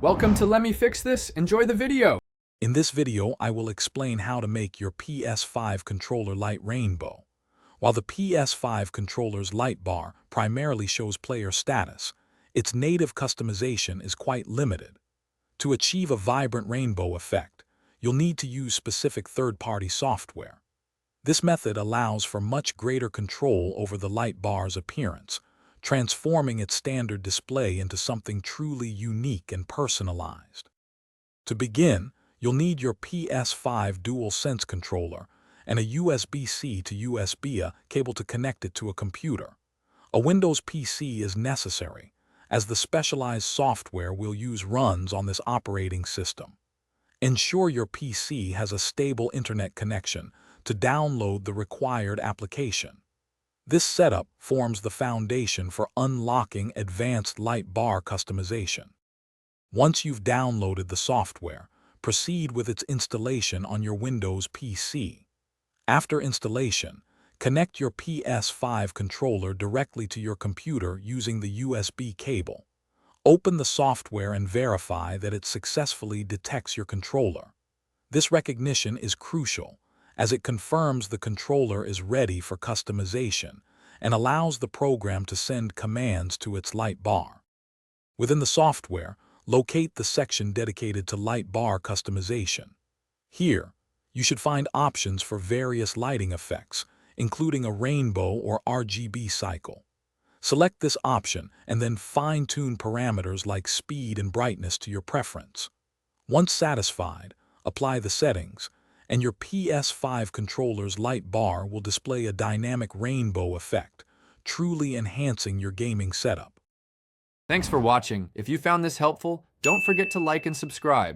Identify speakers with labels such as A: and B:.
A: Welcome to Let Me Fix This. Enjoy the video.
B: In this video, I will explain how to make your PS5 controller light rainbow. While the PS5 controller's light bar primarily shows player status, its native customization is quite limited. To achieve a vibrant rainbow effect, you'll need to use specific third-party software. This method allows for much greater control over the light bar's appearance, transforming its standard display into something truly unique and personalized. To begin, you'll need your PS5 DualSense controller and a USB-C to USB-A cable to connect it to a computer. A Windows PC is necessary, as the specialized software we'll use runs on this operating system. Ensure your PC has a stable internet connection to download the required application. This setup forms the foundation for unlocking advanced light bar customization. Once you've downloaded the software, proceed with its installation on your Windows PC. After installation, connect your PS5 controller directly to your computer using the USB cable. Open the software and verify that it successfully detects your controller. This recognition is crucial, as it confirms the controller is ready for customization and allows the program to send commands to its light bar. Within the software, locate the section dedicated to light bar customization. Here, you should find options for various lighting effects, including a rainbow or RGB cycle. Select this option and then fine-tune parameters like speed and brightness to your preference. Once satisfied, apply the settings, and your PS5 controller's light bar will display a dynamic rainbow effect, truly enhancing your gaming setup.
A: Thanks for watching. If you found this helpful, don't forget to like and subscribe.